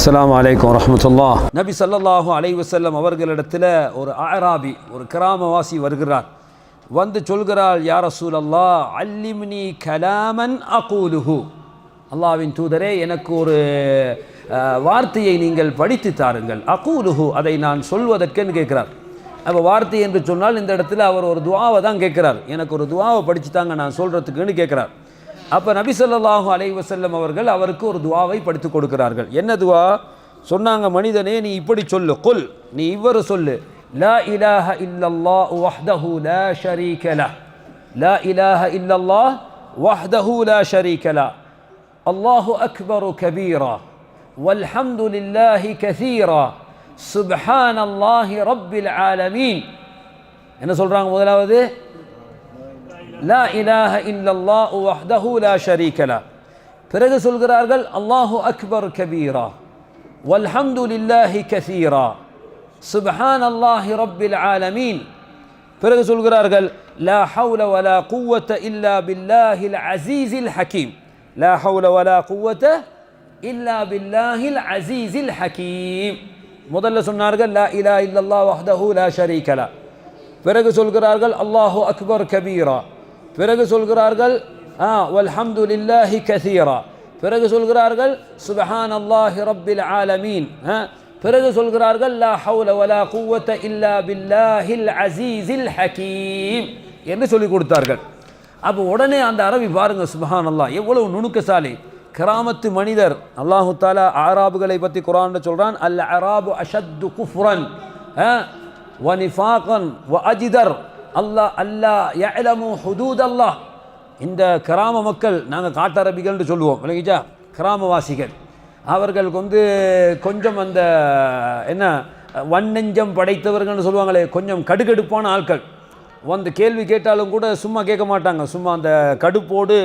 அஸ்ஸலாமு அலைக்கும் வரஹ்மத்துல்லாஹ். நபி ஸல்லல்லாஹு அலைஹி வஸல்லம் அவர்களிடத்தில் ஒரு அஅராபி, ஒரு கிராமவாசி வருகிறார். வந்து சொல்கிறாள், யா ரசூலல்லாஹ் அல்லிம்னி கலாமன் அகூலுஹு. அல்லாஹ்வின் தூதரே, எனக்கு ஒரு வார்த்தையை நீங்கள் படித்து தாருங்கள். அகூலுஹு, அதை நான் சொல்வதற்கென்னு கேட்கிறார். அப்போ வார்த்தை என்று சொன்னால் இந்த இடத்துல அவர் ஒரு துஆவை தான் கேட்கிறார். எனக்கு ஒரு துஆவை படித்து தாங்க நான் சொல்கிறதுக்குன்னு கேட்குறார். அப்போ நபி ஸல்லல்லாஹு அலைஹி வஸல்லம் அவர்கள் அவருக்கு ஒரு துஆவை படித்து கொடுக்கிறார்கள். என்ன துஆ சொன்னாங்க? மனிதனே, நீ இப்படி சொல்லு. குல், நீ இவ்வாறு சொல்லு. லா இலாஹ இல்லல்லாஹ் வஹ்தஹு லா ஷரீக லஹ். லா இலாஹ இல்லல்லாஹ் வஹ்தஹு லா ஷரீக லஹ். அல்லாஹு அக்பரு கபீரா வல்ஹம்துலில்லாஹி கஸீரா சுப்ஹானல்லாஹி ரப்பில் ஆலமீன். என்ன சொல்றாங்க? முதலாவது லா இலாஹ இல்லல்லாஹ் வஹ்தஹு லா ஷரீக லஹ். பிறகு சொல்கிறார்கள் அல்லாஹு அக்பர் கபீரா வல்ஹம்துலில்லாஹி கஸீரா சுப்ஹானல்லாஹி ரப்பில் ஆலமீன். பிறகு சொல்கிறார்கள் லா ஹவுல வலா குவத்த இல்லா பில்லாஹில் அஸீஸில் ஹகீம். லா ஹவுல வலா குவத்த இல்லா பில்லாஹில் அஸீஸில் ஹகீம். முதல்ல சொன்னார்கள் லா இலாஹ இல்லல்லாஹ் வஹ்தஹு லா ஷரீக லஹ். பிறகு சொல்கிறார்கள் அல்லாஹு அக்பர் கபீரா. பிறகு சொல்கிறார்கள் வல்ஹம்துலில்லாஹி கஸீரா. பிறகு சொல்கிறார்கள் சுப்ஹானல்லாஹி ரப்பில் ஆலமீன். பிறகு சொல்கிறார்கள் லா ஹவுல வலா குவத்த இல்லா பில்லாஹில் அஸீஸில் ஹகீம் என்று சொல்லிக் கொடுத்தார்கள். அப்போ உடனே அந்த அரபி பாருங்க, சுப்ஹானல்லாஹ், எவ்வளவு நுணுக்கசாலி, கிராமத்து மனிதர். அல்லாஹு தஆலா ஆராபுகளை பற்றி குர்ஆன்ல சொல்றான், அல் அராபு அஷத்து குஃப்ரன் வ நிஃபாகன் வ அஜ்தர் அல்லாஹ் யஅலமு ஹுதூத் அல்லாஹ். இந்த கிராம மக்கள், நாங்கள் காட்டரபிகள்னு சொல்லுவோம், விளங்கிச்சா? கிராமவாசிகள் அவர்கள் கொஞ்சம் அந்த என்ன வன்னெஞ்சம் படைத்தவர்கள்னு சொல்லுவாங்களே, கொஞ்சம் கடுகடுப்பான ஆட்கள். வந்து கேள்வி கேட்டாலும் கூட சும்மா கேட்க மாட்டாங்க, சும்மா அந்த கடுப்போடு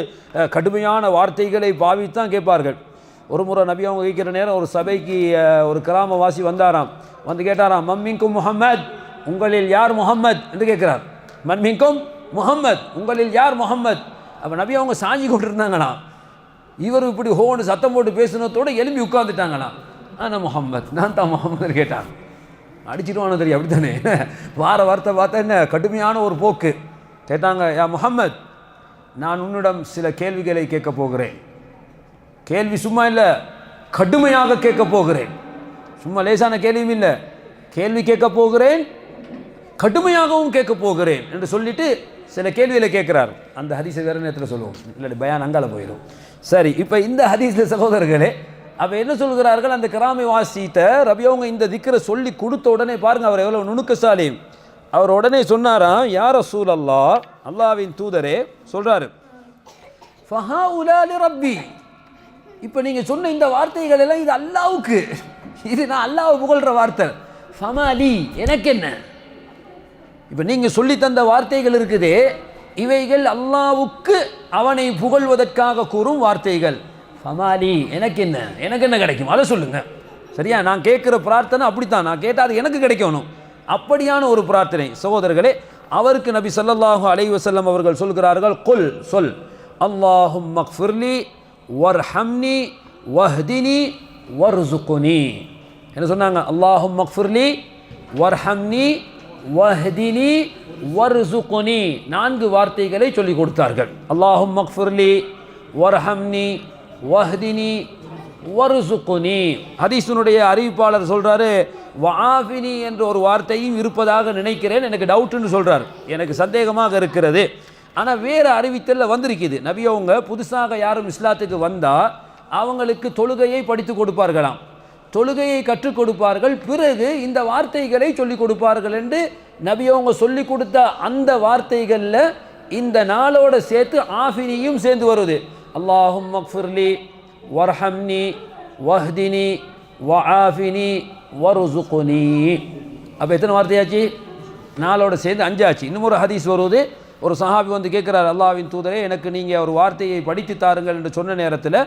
கடுமையான வார்த்தைகளை பாவித்தான் கேட்பார்கள். ஒரு முறை நபி அவங்க கேட்கிற நேரம் ஒரு சபைக்கு ஒரு கிராமவாசி வந்தாராம். வந்து கேட்டாராம், மம்மின்கும் முஹம்மத், உங்களில் யார் முஹம்மத் என்று கேட்கிறார். மம்மின்கும் முஹம்மத், உங்களில் யார் முஹம்மத். அப்போ நபி அவங்க சாஞ்சி கொண்டு இருந்தாங்களாம். இவர் இப்படி ஹோன்னு சத்தம் போட்டு பேசினதோடு எலும்பி உட்காந்துட்டாங்களாம். நான் முஹம்மத், நான் தான் முஹம்மது கேட்டான். அடிச்சிடுவானு தெரியும், அப்படி தானே? வார வார்த்தை பார்த்தா என்ன கடுமையான ஒரு போக்கு. கேட்டாங்க, யா முஹம்மத், நான் உன்னிடம் சில கேள்விகளை கேட்க போகிறேன். கேள்வி சும்மா இல்லை, கடுமையாக கேட்க போகிறேன். சும்மா லேசான கேள்வியும் இல்லை, கேள்வி கேட்க போகிறேன், கடுமையாகவும் கேட்க போகிறேன் என்று சொல்லிட்டு சில கேள்விகளை கேட்குறார். அந்த ஹதீஸை வேறு நேரத்தில் சொல்லுவோம், இல்லை பயான் அங்கால போயிடும். சரி, இப்போ இந்த ஹதீஸில் சகோதரர்களே, அப்போ என்ன சொல்கிறார்கள்? அந்த கிராமவாசிட்ட ரபியவங்க இந்த திக்கரை சொல்லி கொடுத்த உடனே பாருங்க, அவர் எவ்வளோ நுணுக்கசாலி. அவர் உடனே சொன்னாராம், யா ரசூலல்லாஹ், அல்லாஹ்வின் தூதரே சொல்றாரு, ஃபஹாஉலா லிரப்பி. இப்போ நீங்கள் சொன்ன இந்த வார்த்தைகள் எல்லாம் இது அல்லாஹ்வுக்கு, இது நான் அல்லாஹ்வை புகழ்கிற வார்த்தை. ஃபமாலி, எனக்கு என்ன? இப்போ நீங்கள் சொல்லி தந்த வார்த்தைகள் இருக்குதே, இவைகள் அல்லாஹ்வுக்கு அவனை புகழ்வதற்காக கூறும் வார்த்தைகள். ஃபமாலி, எனக்கு என்ன? எனக்கு என்ன கிடைக்கும் அதை சொல்லுங்க. சரியா? நான் கேட்குற பிரார்த்தனை அப்படித்தான், நான் கேட்டால் அது எனக்கு கிடைக்கணும். அப்படியான ஒரு பிரார்த்தனை. சகோதரர்களே, அவருக்கு நபி ஸல்லல்லாஹு அலைஹி வஸல்லம் அவர்கள் சொல்கிறார்கள், குல், சொல், அல்லாஹும்ம ஃபிர்லி வர்ஹம்னி வஹ்தினி வர்ஸுக்னி. என்ன சொன்னாங்க? அல்லாஹும்ம ஃபிர்லி வர்ஹம்னி வஹ்தினி வர்ஸுக்னி. 4 வார்த்தைகளை சொல்லி கொடுத்தார்கள். அல்லாஹும்ம ஃபிர்லி வர்ஹம்னி வஹ்தினி வர்ஸுக்னி. ஹதீஸினுடைய அறிவிப்பாளர் சொல்றாரு, வஆஃபினி என்ற ஒரு வார்த்தையும் இருப்பதாக நினைக்கிறேன், எனக்கு டவுட்னு சொல்றார், எனக்கு சந்தேகமாக இருக்கிறது. ஆனால் வேறு அறிவித்தலில் வந்திருக்குது, நபி அவங்க புதுசாக யாரும் இஸ்லாத்துக்கு வந்தால் அவங்களுக்கு தொழுகையை படித்து கொடுப்பார்களாம், தொழுகையை கற்றுக் கொடுப்பார்கள், பிறகு இந்த வார்த்தைகளை சொல்லிக் கொடுப்பார்கள் என்று நபி அவங்க சொல்லி கொடுத்த அந்த வார்த்தைகளில் இந்த நாளோட சேர்த்து ஆஃபினியும் சேர்ந்து வருது. அல்லாஹும்ம ஃபிர்லி வர்ஹம்னி வஹ்தினி வஆஃபினி வர்ஸுக்னி. அப்போ எத்தனை வார்த்தையாச்சு? நாளோட சேர்ந்து 5 ஆச்சு. இன்னும் ஒரு ஹதீஸ் வருவது, ஒரு சஹாபி வந்து கேட்குறார், அல்லாஹ்வின் தூதரே, எனக்கு நீங்கள் ஒரு வார்த்தையை படித்து தாருங்கள் என்று சொன்ன நேரத்தில்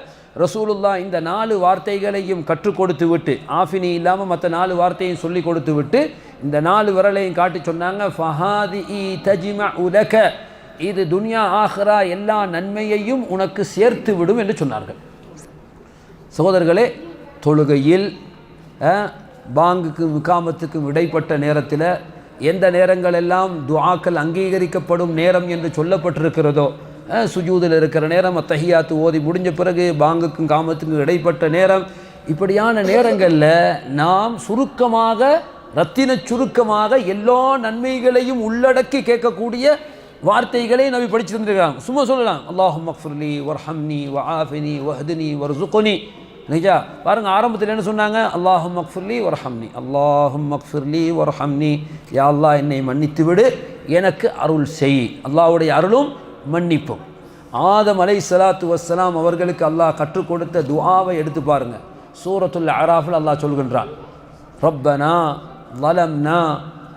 ரசூலுல்லாஹ் இந்த 4 வார்த்தைகளையும் கற்றுக் கொடுத்து விட்டு, ஆஃபினி இல்லாமல் மற்ற 4 வார்த்தையும் சொல்லி கொடுத்து விட்டு இந்த 4 விரலையும் காட்டி சொன்னாங்க, ஃபஹாதிஇ தஜ்மஉ லக, இது துன்யா ஆஹிரா எல்லா நன்மையையும் உனக்கு சேர்த்து விடும் என்று சொன்னார்கள். சகோதரர்களே, தொழுகையில் பாங்குக்கும் இகாமத்துக்கும் இடைப்பட்ட நேரத்தில் எந்த நேரங்கள் எல்லாம் துஆக்கள் அங்கீகரிக்கப்படும் நேரம் என்று சொல்லப்பட்டிருக்கிறதோ, சுஜூதில் இருக்கிற நேரம், அத்தஹியாத்து ஓதி முடிஞ்ச பிறகு பாங்குக்கும் காமத்துக்கும் இடைப்பட்ட நேரம், இப்படியான நேரங்களில் நாம் சுருக்கமாக ரத்தின சுருக்கமாக எல்லா நன்மைகளையும் உள்ளடக்கி கேட்கக்கூடிய வார்த்தைகளை நபி படித்து தந்திருக்கிறாங்க. சும்மா சொல்லலாம், அல்லாஹும்ம ஃபிர்லி வர்ஹம்னி வஆஃபினி வஹ்தினி வர்ஸுக்னி. நிஜா பாருங்க, ஆரம்பத்தில் என்ன சொன்னாங்க? அல்லாஹும்ம ஃபிர்லி வர்ஹம்னி, அல்லாஹும்ம ஃபிர்லி வர்ஹம்னி, யா அல்லாஹ் என்னை மன்னித்து விடு, எனக்கு அருள் செய். அல்லாஹ்வுடைய அருளும் மன்னிப்பும். ஆதம் அலைஹிஸ்ஸலாத்து வஸ்ஸலாம் அவர்களுக்கு அல்லாஹ் கற்றுக் கொடுத்த துஆவை எடுத்து பாருங்க. சூரத்துல் அராஃபில் அல்லாஹ் சொல்கின்றான், ரப்பனா ظلمنا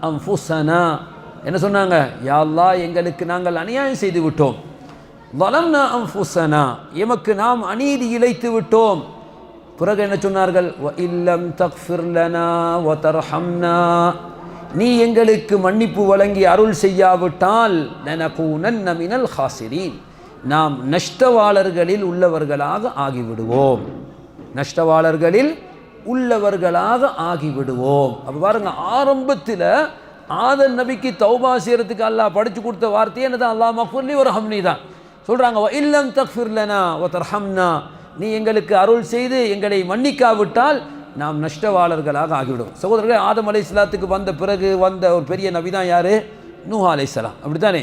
أنفسنا. என்ன சொன்னாங்க? யா அல்லாஹ் எங்களுக்கு நாங்கள் அநியாயம் செய்து விட்டோம். ظلمنا أنفسنا, எமக்கு நாம் அநீதி இழைத்து விட்டோம். பிறகு என்ன சொன்னார்கள்? وَإِن لَّمْ تَغْفِرْ لَنَا وَتَرْحَمْنَا, நீ எங்களுக்கு மன்னிப்பு வழங்கி அருள் செய்யாவிட்டால் لَنَكُونَنَّ مِنَ الْخَاسِرِينَ, நாம் நஷ்டவாளர்களில் உள்ளவர்களாக ஆகிவிடுவோம். நஷ்டவாளர்களில் உள்ளவர்களாக ஆகிவிடுவோம். அப்போ பாருங்க, ஆரம்பத்தில் ஆதம் நபிக்கு தௌபா செய்யறதுக்கு அல்லாஹ் படிச்சு கொடுத்த வார்த்தையே என்னதான்? அல்லாஹ் மக்ஃபிர்லி வர்ஹம்னி தான் சொல்றாங்க. வ இல்லம் தக்ஃபிர் லனா வ தர்ஹம்னா, நீ எங்களுக்கு அருள் செய்து எங்களை மன்னிக்காவிட்டால் நாம் நஷ்டவாளர்களாக ஆகிவிடும். சகோதரர்களே, ஆதம் அலைஹிஸ்ஸலாத்துக்கு வந்த பிறகு வந்த ஒரு பெரிய நபி தான் யாரு? நூஹ் அலைஹிஸ்ஸலாம். அப்படித்தானே?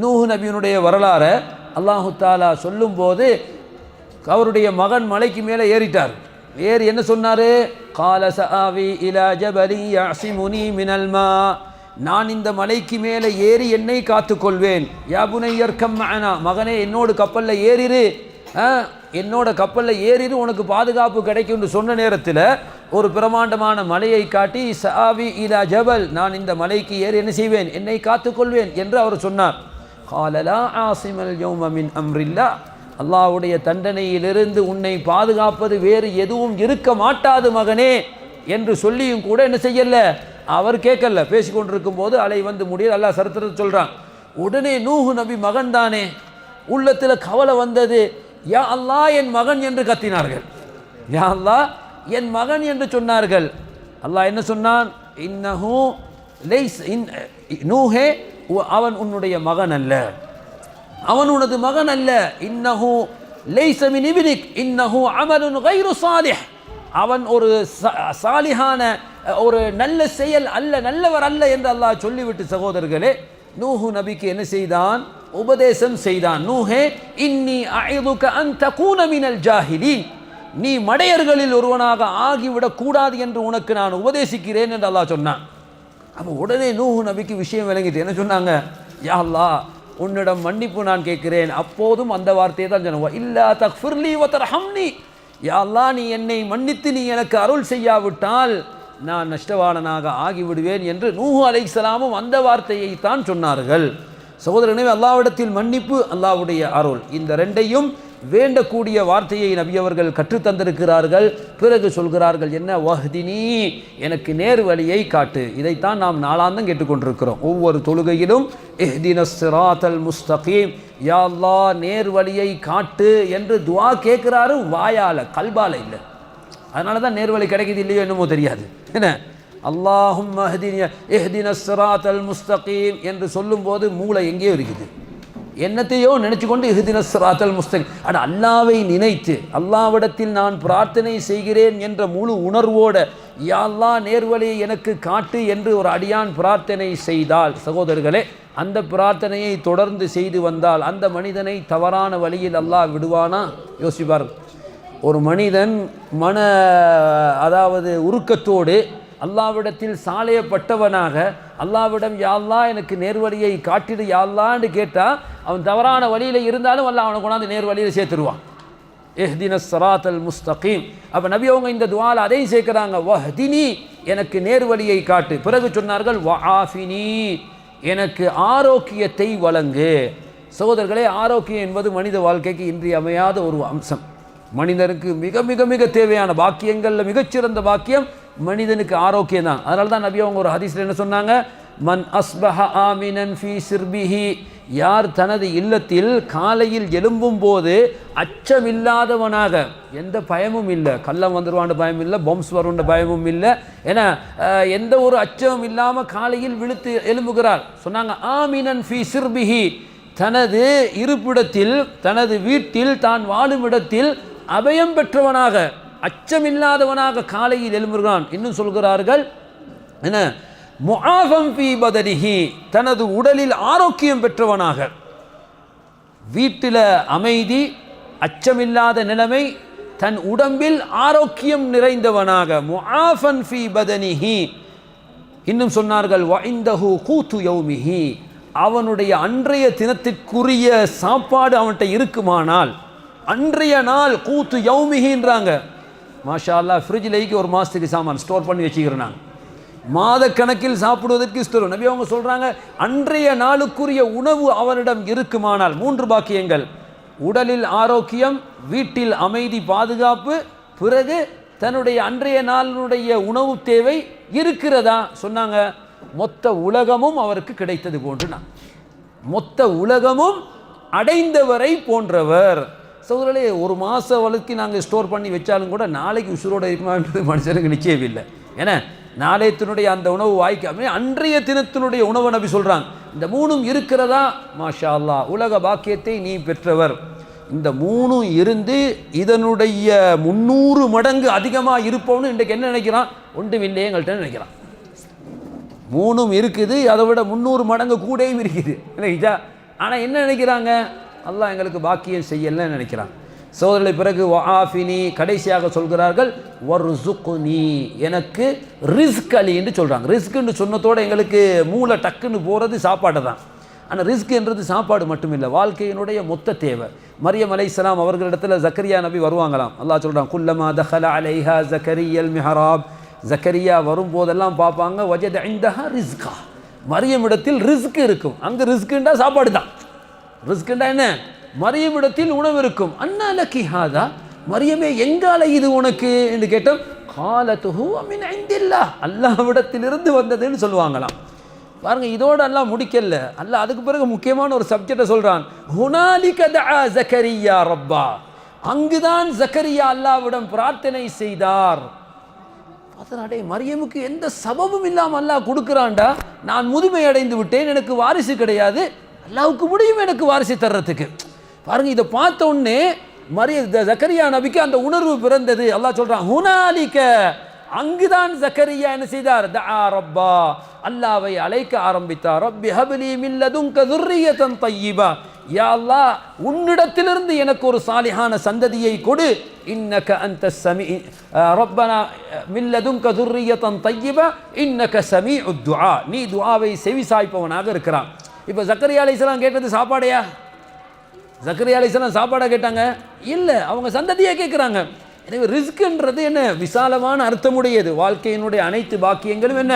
நூஹ் நபியினுடைய வரலாறை அல்லாஹு தாலா சொல்லும்போது அவருடைய மகன் மலைக்கு மேலே ஏறிட்டார். ஏறி என்ன சொன்னார்? கால சஆவி இலா ஜபலி யஅஸிமுனி மினல் மா, நான் இந்த மலைக்கு மேலே ஏறி என்னை காத்துக்கொள்வேன். யா புனையர்கம் மஅனா, மகனே என்னோடு கப்பலில் ஏறிரு, என்னோட கப்பலில் ஏறிரு, உனக்கு பாதுகாப்பு கிடைக்கும் என்று சொன்ன நேரத்தில் ஒரு பிரமாண்டமான மலையை காட்டி சஆவி இலா ஜபல், நான் இந்த மலைக்கு ஏறி என்ன செய்வேன்? என்னை காத்துக்கொள்வேன் என்று அவர் சொன்னார். கால லா ஆஸிமல் யௌம மின் அம்ரில்லாஹ், அல்லாஹ்வுடைய தண்டனையிலிருந்து உன்னை பாதுகாப்பது வேறு எதுவும் இருக்க மாட்டாது மகனே என்று சொல்லியும் கூட என்ன செய்யல? அவர் கேட்கல. பேசிக்கொண்டிருக்கும் போது அலை வந்து முடியல. அல்லாஹ் சரித்திரத்தை சொல்றான். உடனே நூஹ் நபி மகன் தானே, உள்ளத்தில் கவலை வந்தது. யா அல்லாஹ் என் மகன் என்று கத்தினார்கள். யா அல்லாஹ் என் மகன் என்று சொன்னார்கள். அல்லாஹ் என்ன சொன்னான்? இன்னஹு லைஸ், நூஹே அவன் உன்னுடைய மகன் அல்ல, அவன் உனது மகன் அல்ல. இன்னஹு லைஸ மின் இப்னிக் இன்னஹு அமலுன் கைரு சாலிஹ், அவன் ஒரு சாலிஹான ஒரு நல்ல செயல் அல்ல, நல்லவர் அல்ல என்று அல்லாஹ் சொல்லிவிட்டு சகோதரர்களே, நூஹ் நபிக்கு என்ன செய்தான்? உபதேசம் செய்தான். நூஹே இன்னி அஇதுக அன் தகூன மினல் ஜாஹிலீன், நீ மடையர்களில் ஒருவனாக ஆகிவிடக் கூடாது என்று உனக்கு நான் உபதேசிக்கிறேன் என்று அல்லாஹ் சொன்னான். அப்போ உடனே நூஹ் நபிக்கு விஷயம் விளங்கிட்டு என்ன சொன்னாங்க? யா அல்லாஹ் உன்னிடம் மன்னிப்பு நான் கேட்கிறேன். அப்போதும் அந்த வார்த்தையை தான் சொன்னோம், இல்லா தக்ஃபிர்லி வ தர்ஹம்னி, யா அல்லாஹ் நீ என்னை மன்னித்து நீ எனக்கு அருள் செய்யாவிட்டால் நான் நஷ்டவாளனாக ஆகிவிடுவேன் என்று நூஹ் அலைஹிஸ்ஸலாமும் அந்த வார்த்தையை தான் சொன்னார்கள். சகோதரனே, அல்லாஹ்விடத்தில் மன்னிப்பு, அல்லாஹ்வுடைய அருள், இந்த ரெண்டையும் வேண்டக்கூடிய வார்த்தையை நபி அவர்கள் கற்றுத்தந்திருக்கிறார்கள். பிறகு சொல்கிறார்கள் என்ன? வஹ்தினி, எனக்கு நேர் வழியை காட்டு. இதைத்தான் நாம் நாளாந்தம் கேட்டுக்கொண்டிருக்கிறோம். ஒவ்வொரு தொழுகையிலும் இஹ்தினஸ் ஸிராத்தல் முஸ்தகீம், யா அல்லாஹ் நேர் வழியை காட்டு என்று துஆ கேட்கிறாரு, வாயால, கல்பால இல்லை. அதனால தான் நேர்வழி கிடைக்குது இல்லையோ என்னமோ தெரியாது. என்ன அல்லாஹும்ம இஹ்தினஸ் ஸிராத்தல் முஸ்தகீம் என்று சொல்லும்போது மூளை எங்கேயோ இருக்குது, என்னத்தையோ நினைச்சு கொண்டு இஹ்தினஸ் ஸிராத்தல் முஸ்தகீம், அட அல்லாஹ்வை நினைத்து அல்லாஹ்விடத்தில் நான் பிரார்த்தனை செய்கிறேன் என்ற முழு உணர்வோட யா அல்லாஹ் நேர்வழியை எனக்கு காட்டு என்று ஒரு அடியான் பிரார்த்தனை செய்தால் சகோதரர்களே, அந்த பிரார்த்தனையை தொடர்ந்து செய்து வந்தால் அந்த மனிதனை தவறான வழியில் அல்லாஹ் விடுவானா? யோசிப்பார். ஒரு மனிதன் அதாவது உருக்கத்தோடு அல்லாஹ்விடத்தில் சாலையப்பட்டவனாக அல்லாஹ்விடம் யா அல்லாஹ் எனக்கு நேர்வழியை காட்டிடு யா அல்லாஹ்னு கேட்டால் அவன் தவறான வழியில் இருந்தாலும் அல்லாஹ் அவனை கொண்டாந்து நேர்வழியில் சேர்த்துருவான். இஹ்தினஸ் ஸிராத்தல் முஸ்தகீம். அப்போ நபி அவங்க இந்த துஆல அதையும் சேர்க்குறாங்க, வஹ்தினி, எனக்கு நேர்வழியை காட்டு. பிறகு சொன்னார்கள் வஆஃபினி, எனக்கு ஆரோக்கியத்தை வழங்கு. சகோதரர்களே, ஆரோக்கியம் என்பது மனித வாழ்க்கைக்கு இன்றியமையாத ஒரு அம்சம். மனிதனுக்கு மிக மிக மிக தேவையான பாக்கியங்களில் மிகச்சிறந்த பாக்கியம் மனிதனுக்கு ஆரோக்கியம் தான். அதனால தான் நபி அவங்க ஒரு ஹதீஸ்ல என்ன சொன்னாங்க? மன் அஸ்பஹ ஆமினன் ஃபீ சிர்பிஹி, யார் தனது இல்லத்தில் காலையில் எழும்பும் போது அச்சமில்லாதவனாக, எந்த பயமும் இல்லை, கள்ளம் வந்துடுவான்ற பயம் இல்லை, பொம்ஸ் வருன்ற பயமும் இல்லை, ஏன்னா எந்த ஒரு அச்சமும் இல்லாமல் காலையில் விழுத்து எழும்புகிறார். சொன்னாங்க ஆமினன் ஃபி சிர்பிஹி, தனது இருப்பிடத்தில் தனது வீட்டில் தான் வாழும் இடத்தில் அபயம் பெற்றவனாக அச்சமில்லாதவனாக காலையில் எழும்புகிறான். இன்னும் சொல்கிறார்கள் என்ன, முஆஃபம் ஃபீ பதனிஹி, தனது உடலில் ஆரோக்கியம் பெற்றவனாக, வீட்டில் அமைதி அச்சமில்லாத நிலைமை, தன் உடம்பில் ஆரோக்கியம் நிறைந்தவனாக, முஆஃபன் ஃபீ பதனிஹி. இன்னும் சொன்னார்கள் வஇந்தஹு கூத்து யௌமிஹி, அவனுடைய அன்றைய தினத்திற்குரிய சாப்பாடு அவன்கிட்ட இருக்குமானால், அன்றைய நாள் கூத்து யௌமிஹின்றாங்க. மாஷா அல்லாஹ், ஃப்ரிட்ஜில் ஒரு மாதத்துக்கு சாமான் ஸ்டோர் பண்ணி வச்சுக்கிறேன் நான், மாத கணக்கில் சாப்பிடுவதற்கு இஷ்டம். நபி அவங்க சொல்கிறாங்க அன்றைய நாளுக்குரிய உணவு அவனிடம் இருக்குமானால், 3 பாக்கியங்கள்: உடலில் ஆரோக்கியம், வீட்டில் அமைதி பாதுகாப்பு, பிறகு தன்னுடைய அன்றைய நாளுடைய உணவு தேவை இருக்கிறதா. சொன்னாங்க மொத்த உலகமும் அவருக்கு கிடைத்தது போன்று, நான் மொத்த உலகமும் அடைந்தவரை போன்றவர். சோதரே, ஒரு மாதம் வளர்க்கி நாங்கள் ஸ்டோர் பண்ணி வச்சாலும் கூட நாளைக்கு உசுரோடு இருக்குமான்றது மனுஷனுக்கு நிச்சயம் இல்லை. ஏன்னா நாளையத்தினுடைய அந்த உணவு வாய்க்காம அன்றைய தினத்தினுடைய உணவை நபி சொல்கிறாங்க. இந்த 3ம் இருக்கிறதா, மாஷா அல்லாஹ், உலக பாக்கியத்தை நீ பெற்றவர். இந்த 3ம் இருந்து இதனுடைய 300 மடங்கு அதிகமாக இருப்போம்னு இன்றைக்கு என்ன நினைக்கிறான்? ஒன்றும் இல்லையே எங்கள்கிட்ட நினைக்கிறான். 3ம் இருக்குது, அதை விட 300 மடங்கு கூடயும் இருக்குது இல்லைங்களா? ஆனால் என்ன நினைக்கிறாங்க? அல்லாஹ் எங்களுக்கு பாக்கியம் செய்யலன்னு நினைக்கிறாங்க. சோதரலை பிறகு வஆஃபினி, கடைசியாக சொல்கிறார்கள் வர்சுக்னி, எனக்கு ரிஸ்க் அலி என்று சொல்கிறாங்க. ரிஸ்க்குன்னு சொன்னதோடு எங்களுக்கு மூளை டக்குன்னு போகிறது சாப்பாடு தான். ஆனால் ரிஸ்க் என்றது சாப்பாடு மட்டும் இல்லை, வாழ்க்கையினுடைய மொத்த தேவை. மரியம் அலைஹிஸ்ஸலாம் அவர்களிடத்தில் ஜக்கரியா நபி வருவாங்களாம். அல்லாஹ் சொல்கிறான் குல்லமா தஹல அலைஹா ஜக்கரியல் மிஹராப், ஜக்கரியா வரும்போதெல்லாம் பார்ப்பாங்க வஜத இந்தஹா ரிஸ்கா, மரியம் இடத்தில் ரிஸ்க் இருக்கும். அங்கே ரிஸ்க்குண்டா சாப்பாடு தான். ரிஸ்க்குண்டா என்ன? மரியமிடத்தில் உணவு இருக்கும். அன்னா லக்கி ஹாதா, மரியமே எங்கால இது உனக்கு என்று கேட்டோம். காலத்துஹு மின் இந்தில்லாஹ், அல்லாஹ்விடத்திலிருந்து வந்ததுன்னு சொல்லுவாங்களாம். பாருங்க, இதோடு அல்லாஹ் முடிக்கல. அல்லாஹ் அதுக்கு பிறகு முக்கியமான ஒரு சப்ஜெக்டை சொல்றான். ஹுனாலிக தஆ ஜக்கரியா ரப்பா, அங்குதான் ஜக்கரியா அல்லாஹ்விடம் பிரார்த்தனை செய்தார். அதனாலே மரியமுக்கு எந்த சபபும் இல்லாமல் அல்லாஹ் கொடுக்குறான்டா. நான் முதுமை அடைந்து விட்டேன், எனக்கு வாரிசு கிடையாது, அல்லாஹ்வுக்கு முடியும் எனக்கு வாரிசு தர்றதுக்கு. பாருங்க, இதை பார்த்த உடனே ஜக்கரியா நபிக்கு அந்த உணர்வு பிறந்தது. அல்லாஹ் சொல்றான் ஹுனாலிக, அங்குதான் ஜக்கரியா என்ன செய்தார்? தஆ ரப்பா, அல்லாஹ்வை அழைக்க ஆரம்பித்தார். ரப்பி ஹப்லி மின் லதுன்க ذُرِّيَّةً طَيِّبَةً, யா அல்லாஹ் உன்னிடத்திலிருந்து எனக்கு ஒரு சாலிஹான சந்ததியை கொடு. இன்னக அன்த ஸமீ ரப்பனா மின் லதுன்க ذُرِّيَّةً طَيِّبَةً இன்னக ஸமீஉத் துஆ, நீ துஆவை செவிசாய்ப்பவனாக இருக்கிறான். இப்போ ஜக்கரியா அலைஹிஸ்ஸலாம் கேட்டது சாப்பாடையா? ஜக்கரியா அலைஹிஸ்ஸலாம் சாப்பாடாக கேட்டாங்க? இல்லை, அவங்க சந்ததியை கேட்குறாங்க. எனவே ரிஸ்க்ன்றது என்ன? விசாலமான அர்த்தமுடையது. வாழ்க்கையினுடைய அனைத்து பாக்கியங்களும் என்ன?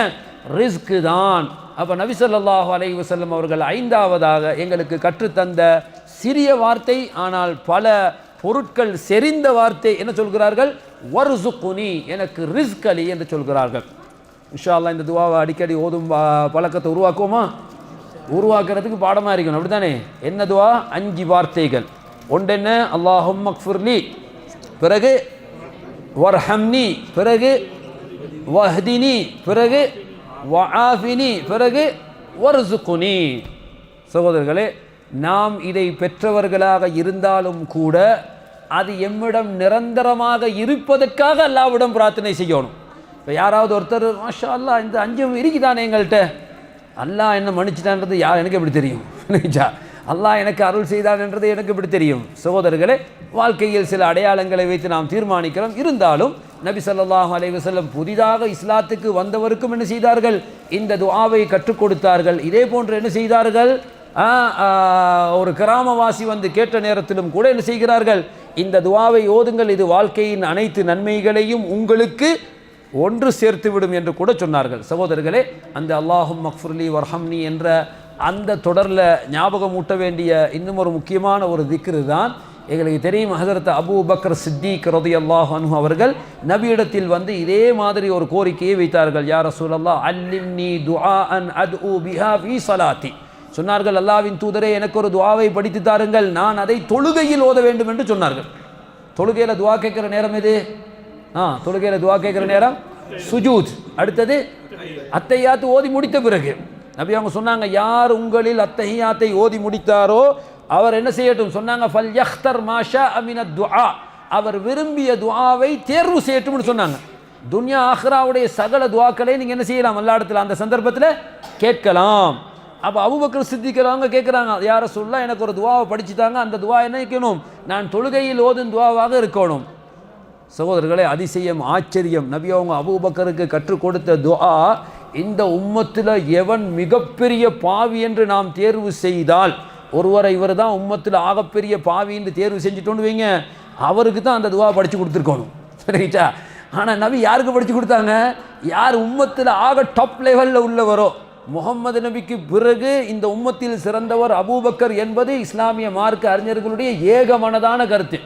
ரிஸ்க்கு தான். அப்போ நபி ஸல்லல்லாஹு அலைஹி வஸல்லம் அவர்கள் 5வதாக எங்களுக்கு கற்றுத்தந்த சிறிய வார்த்தை, ஆனால் பல பொருட்கள் செறிந்த வார்த்தை என்ன சொல்கிறார்கள்? வர்சுக்னி, எனக்கு ரிஸ்க் அலி என்று சொல்கிறார்கள். இன்ஷா அல்லாஹ் இந்த துஆவை அடிக்கடி ஓதும் பழக்கத்தை உருவாக்குவோமா? உருவாக்குறதுக்கு பாடமாக இருக்கணும், அப்படி தானே? என்ன துஆ? 5 வார்த்தைகள். ஒன்றென்ன? அல்லாஹும்ம ஃபிர்லி, பிறகு வர்ஹம்னி, பிறகு வஹ்தினி, பிறகு வஆஃபினி, பிறகு வர்சுக்னி. சகோதரர்களே, நாம் இதை பெற்றவர்களாக இருந்தாலும் கூட அது எம்மிடம் நிரந்தரமாக இருப்பதற்காக அல்லாஹ்விடம் பிரார்த்தனை செய்யணும். இப்போ யாராவது ஒருத்தர் மாஷா அல்லாஹ் இந்த 5 இருக்குதானே எங்கள்கிட்ட, அல்லாஹ் என்ன மன்னிச்சிட்டான்றது எனக்கு எப்படி தெரியும்? அல்லாஹ் எனக்கு அருள் செய்தான் என்றது எனக்கு எப்படி தெரியும்? சகோதரர்களே, வாழ்க்கையில் சில அடையாளங்களை வைத்து நாம் தீர்மானிக்கிறோம். இருந்தாலும் நபி ஸல்லல்லாஹு அலைஹி வஸல்லம் புதிதாக இஸ்லாத்துக்கு வந்தவருக்கும் என்ன செய்தார்கள்? இந்த துஆவை கற்றுக் கொடுத்தார்கள். இதே போன்று என்ன செய்தார்கள்? ஒரு கிராமவாசி வந்து கேட்ட நேரத்திலும் கூட என்ன செய்கிறார்கள்? இந்த துஆவை ஓதுங்கள், இது வாழ்க்கையின் அனைத்து நன்மைகளையும் உங்களுக்கு ஒன்று சேர்த்துவிடும் என்று கூட சொன்னார்கள். சகோதரர்களே, அந்த அல்லாஹும்ம ஃபிர்லி வர்ஹம்னி என்ற அந்த தொடரில் ஞாபகம் ஊட்ட வேண்டிய இன்னும் ஒரு முக்கியமான ஒரு திக்ரு தான். எங்களுக்கு தெரியும், ஹஸரத் அபூ பக்கர் சித்திக் ரலியல்லாஹு அன்ஹு அவர்கள் நபியிடத்தில் வந்து இதே மாதிரி ஒரு கோரிக்கையை வைத்தார்கள். யா ரசூலல்லாஹ் அல்லிம்னி துஆஅன் அத்உ பிஹா ஃபீ ஸலாத்தி, சொன்னார்கள், அல்லாஹ்வின் தூதரே, எனக்கு ஒரு துஆவை படித்து தாருங்கள், நான் அதை தொழுகையில் ஓத வேண்டும் என்று சொன்னார்கள். தொழுகையில் துஆ கேட்குற நேரம் எது? தொழுகையில் துஆ கேட்குற நேரம் சுஜூத். அடுத்தது அத்தையாத்து ஓதி முடித்த பிறகு நபி அவங்க சொன்னாங்க, யார் உங்களில் அத்தஹியாத்தை ஓதி முடித்தாரோ அவர் என்ன செய்யட்டும் சொன்னாங்க, ஃபல் யக்தர் மாஷா அமினத் துஆ, அவர் விரும்பிய துஆவை தேர்வு செய்யட்டும்னு சொன்னாங்க. துன்யா ஆஹ்ராவுடைய சகல துஆக்களை நீங்கள் என்ன செய்யலாம், எல்லா இடத்துல அந்த சந்தர்ப்பத்தில் கேட்கலாம். அப்போ அபூபக்கர் சித்திக்கிறவங்க கேட்குறாங்க, யார சொல்லலாம், எனக்கு ஒரு துஆவை படிச்சுட்டாங்க, அந்த துஆ என்ன இருக்கணும், நான் தொழுகையில் ஓதும் துஆவாக இருக்கணும். சகோதரர்களே, அதிசயம், ஆச்சரியம், நபி அவங்க அபூபக்கருக்கு கற்றுக் கொடுத்த துஆ, இந்த உம்மத்தில் எவன் மிகப்பெரிய பாவி என்று நாம் தேர்வு செய்தால், ஒருவரை இவர் தான் உம்மத்தில் ஆகப்பெரிய பாவி என்று தேர்வு செஞ்சுட்டோன்னு வைங்க, அவருக்கு தான் அந்த துஆ படித்து கொடுத்துருக்கணும். சரிச்சா? ஆனால் நபி யாருக்கு படித்து கொடுத்தாங்க, யார் உம்மத்தில் ஆக டாப் லெவலில் உள்ளவரோ, முகம்மது நபிக்கு பிறகு இந்த உம்மத்தில் சிறந்தவர் அபூபக்கர் என்பது இஸ்லாமிய மார்க்க அறிஞர்களுடைய ஏகமனதான கருத்து.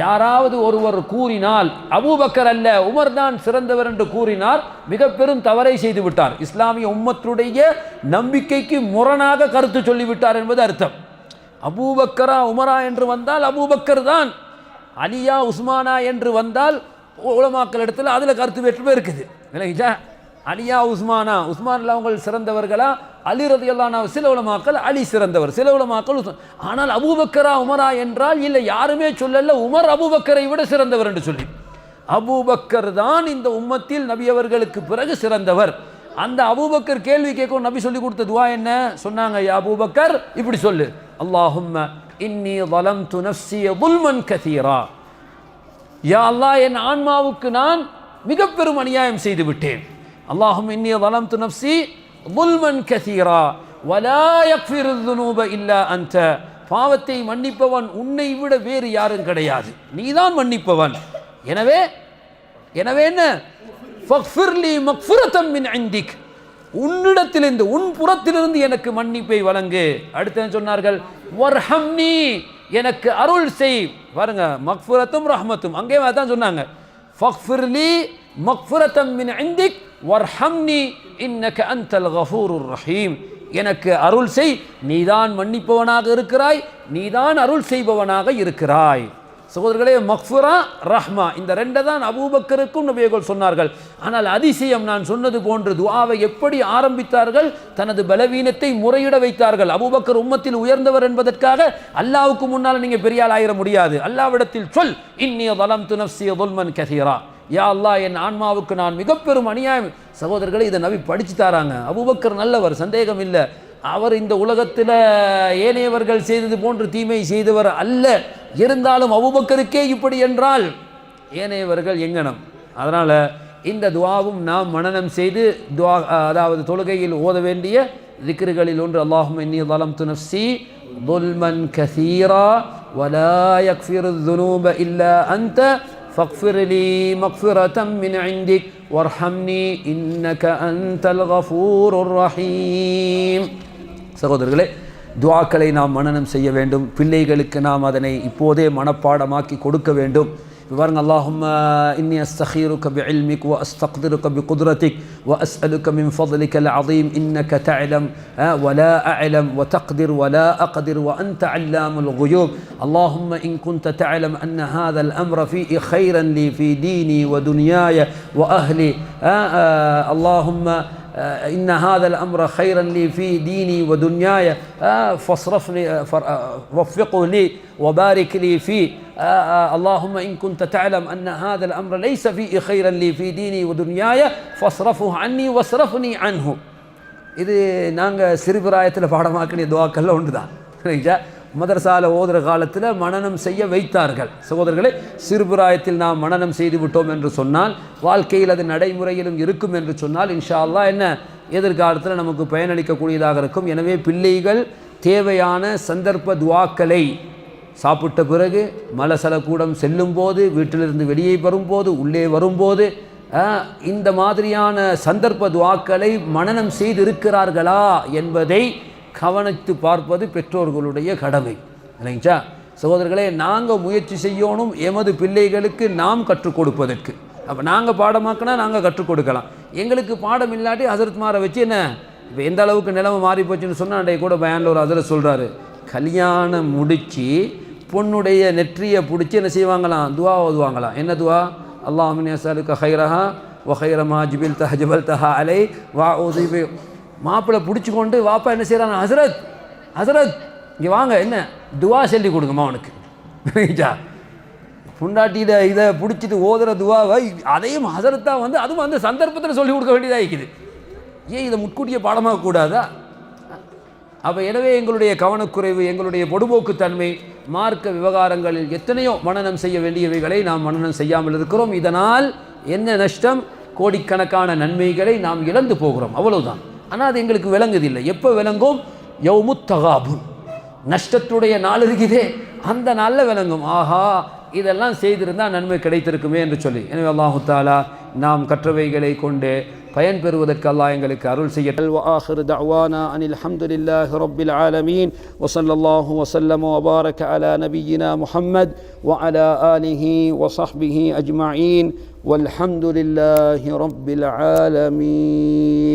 யாராவது ஒருவர் கூறினால் அபூபக்கர் அல்ல உமர் தான் சிறந்தவர் என்று கூறினார், மிக பெரும் தவறை செய்து விட்டார். இஸ்லாமிய உம்மத்துடைய நம்பிக்கைக்கு முரணாக கருத்து சொல்லிவிட்டார் என்பது அர்த்தம். அபூபக்கரா உமரா என்று வந்தால் அபூபக்கர் தான், அலியா உஸ்மானா என்று வந்தால் உலமாக்கள் இடத்துல அதில் கருத்து வேற்றுமை இருக்குது. இல்லைங்களா? அலியா உஸ்மானா, உஸ்மான்ல அவங்க சிறந்தவர்களா, அலி ரலியல்லாஹு அன்ஹு சில உலமாக்கள் அலி சிறந்தவர், சில உலமாக்கள். ஆனால் அபூபக்கரா உமரா என்றால் இல்லை, யாருமே சொல்லல உமர் அபூபக்கரை விட சிறந்தவர் என்று சொல்லி. அபூபக்கர் தான் இந்த உம்மத்தில் நபி அவர்களுக்கு பிறகு சிறந்தவர். அந்த அபூபக்கர் கேள்வி கேட்கும் நபி சொல்லி கொடுத்த துஆ என்ன சொன்னாங்க, யா அபூபக்கர் இப்படி சொல்லு, அல்லாஹும்ம இன்னி ظلمت نفسي ظلما كثيرا, யா அல்லாஹ் என் ஆன்மாவுக்கு நான் மிக பெரும் அநியாயம் செய்து விட்டேன். அல்லாஹும்ம இன்னி ظلمت نفسي ظلما كثيرا ولا يغفر الذنوب الا انت, பாவத்தை மன்னிப்பவன் உன்னை விட வேறு யாரும் கிடையாது, நீதான் மன்னிப்பவன். எனவே என்ன, ஃபக்ஃபிர் லி மக்ஃபிரத்தம் மின் இந்திக், உன்னிடத்திலிருந்து உன் புறத்திலிருந்து எனக்கு மன்னிப்பை வழங்கு. அடுத்து சொன்னார்கள், வர்ஹம்னி, எனக்கு அருள் செய். பாருங்க, மக்ஃபிரத்தும் ரஹ்மத்தும் அங்கே தான் சொன்னாங்க. ஃபக்ஃபிர் லி மக்ஃபிரத்தம் மின் இந்திக் வர்ஹம்னி இன்னக அன்தல் கஃபூருர் ரஹீம், எனக்கு அருள் செய், நீதான் மன்னிப்பவனாக இருக்கிறாய், நீதான் அருள் செய்பவனாக இருக்கிறாய். சகோதரர்களே, மக்ஃபிரா ரஹ்மா இந்த ரெண்டை தான் அபூபக்கருக்கும் நபிகள் சொன்னார்கள். ஆனால் அதிசயம், நான் சொன்னது போன்று துஆவை எப்படி ஆரம்பித்தார்கள், தனது பலவீனத்தை முறையிட வைத்தார்கள். அபூபக்கர் உம்மத்தில் உயர்ந்தவர் என்பதற்காக அல்லாஹ்வுக்கு முன்னால் நீங்கள் பெரிய ஆள் ஆயிர முடியாது. அல்லாஹ்விடத்தில் சொல், இன்னி ظلمت نفسي ظلما كثيرا, யா அல்லாஹ் என் ஆன்மாவுக்கு நான் மிக பெரும் அநியாயம். சகோதரர்களை, இதை நபி படிச்சு தாராங்க. அபூபக்கர் நல்லவர், சந்தேகம் இல்லை. அவர் இந்த உலகத்தில் ஏனையவர்கள் செய்தது போன்று தீமை செய்தவர் அல்ல. இருந்தாலும் அபூபக்கருக்கே இப்படி என்றால் ஏனையவர்கள் எங்கனம். அதனால் இந்த துஆவும் நாம் மனனம் செய்து துஆ, அதாவது தொழுகையில் ஓத வேண்டிய திக்ருகளில் ஒன்று, அல்லாஹும்ம இன்னி ظلمت نفسي ظلما كثيرا ولا يغفر الذنوب إلا أنت فاغفر لي مغفرة من عندك وارحمني إنك أنت الغفور الرحيم. சகோதரர்களே, துஆக்களை நாம் மனனம் செய்ய வேண்டும். பிள்ளைகளுக்கு நாம் அதனை இப்போதே மனப்பாடமாக்கி கொடுக்க வேண்டும். பாருங்க, அல்லாஹும்ம இன்னி அஸ்தகீருக பிஇல்மிக் வ அஸ்தக்திருக பிகுத்ரதிக் வ அஸ்அலுக மின் ஃபضلிக العظيم إنك تعلم ولا أعلم وتقدر ولا أقدر وأنت علام الغيوب. اللهم إن كنت تعلم أن هذا الأمر فيه خيرا لي في ديني ودنياي وأهلي اللهم إن هذا الأمر خيرا لي في ديني ودنياي فاصرفني وفقه لي وبارك لي فيه. اللهم إن كنت تعلم أن هذا الأمر ليس فيه خيرا لي في ديني ودنياي فاصرفه عني واصرفني عنه. இது நாங்கள் சிறுபிராயத்தில் பாடமாக்கின துஆக்கள்ல ஒன்று தான். சரிங்களா? மதரசால ஓதுற காலத்தில் மனனம் செய்ய வைத்தார்கள். சகோதரர்களே, சிறுபிராயத்தில் நாம் மனனம் செய்து விட்டோம் என்று சொன்னால், வாழ்க்கையில் அது நடைமுறையிலும் இருக்கும் என்று சொன்னால், இன்ஷா அல்லாஹ் என்ன எதிர்காலத்தில் நமக்கு பயனளிக்கக்கூடியதாக இருக்கும். எனவே பிள்ளைகள் தேவையான சந்தர்ப்ப துஆக்களை சாப்பிட்ட பிறகு, மலசலக்கூடம் செல்லும் போது, வீட்டிலிருந்து வெளியே வரும்போது, உள்ளே வரும்போது, இந்த மாதிரியான சந்தர்ப்ப துஆக்களை மனனம் செய்திருக்கிறார்களா என்பதை கவனித்து பார்ப்பது பெற்றோர்களுடைய கடமை. இல்லைங்களா சகோதரர்களே? நாங்கள் முயற்சி செய்யணும் எமது பிள்ளைகளுக்கு நாம் கற்றுக் கொடுப்பதற்கு. அப்போ நாங்கள் பாடமாக்கினா நாங்கள் கற்றுக் கொடுக்கலாம். எங்களுக்கு பாடம் இல்லாட்டி ஹசரத்மாரை வச்சு என்ன இப்போ எந்த அளவுக்கு நிலைமை மாறி போச்சுன்னு சொன்னால் அன்றைய கூட பயானில் ஒரு அதில் சொல்கிறாரு, கல்யாணம் முடித்து பொண்ணுடைய நெற்றியை பிடிச்சி என்ன செய்வாங்களாம், துவா ஓதுவாங்களாம். என்ன துவா? அல்லாஹும்ம அஸ்அலுக கைரஹா வ கைரமா ஜிபில்தஹ ஜபல்தஹ அலை வா ஊது. மாப்பிள்ளை பிடிச்சி கொண்டு வாப்பா என்ன செய்கிறாங்க, ஹசரத் ஹசரத் இங்கே வாங்க, என்ன துவா சொல்லி கொடுங்கம்மா அவனுக்கு. புண்டாட்டியிட இதை பிடிச்சிட்டு ஓதுற துவாவை அதையும் ஹசரத்தாக வந்து அதுவும் அந்த சந்தர்ப்பத்தில் சொல்லி கொடுக்க வேண்டியதாக இருக்குது. ஏன் இதை முன்கூட்டிய பாடமாக கூடாதா? அப்போ எனவே எங்களுடைய கவனக்குறைவு, எங்களுடைய பொடுபோக்குத்தன்மை, மார்க்க விவகாரங்களில் எத்தனையோ மனனம் செய்ய வேண்டியவைகளை நாம் மனனம் செய்யாமல் இருக்கிறோம். இதனால் என்ன நஷ்டம்? கோடிக்கணக்கான நன்மைகளை நாம் இழந்து போகிறோம், அவ்வளவுதான். ஆனால் அது எங்களுக்கு விளங்குதில்லை. எப்போ விளங்கும்? யௌமுத் தகாபுன், நஷ்டத்துடைய நாள் இருக்குதே அந்த நாளில் விளங்கும். ஆஹா, இதெல்லாம் செய்திருந்தால் நன்மை கிடைத்திருக்குமே என்று சொல்லி. எனவே அல்லாஹு தஆலா நாம் கற்றவைகளை கொண்டு பயன் பெறுவதற்கு அல்லாஹ் எங்களுக்கு அருள் செய்யட்டும். வஆகிரு தஅவானா அனில் ஹம்துலில்லாஹி ரப்பில் ஆலமீன் வ ஸல்லல்லாஹு வ ஸல்லம வ பாரக அலா நபியினா முஹம்மத் வ அலா ஆலிஹி வ ஸஹ்பிஹி அஜ்மஈன் வல்ஹம்துலில்லாஹி ரப்பில் ஆலமீன்.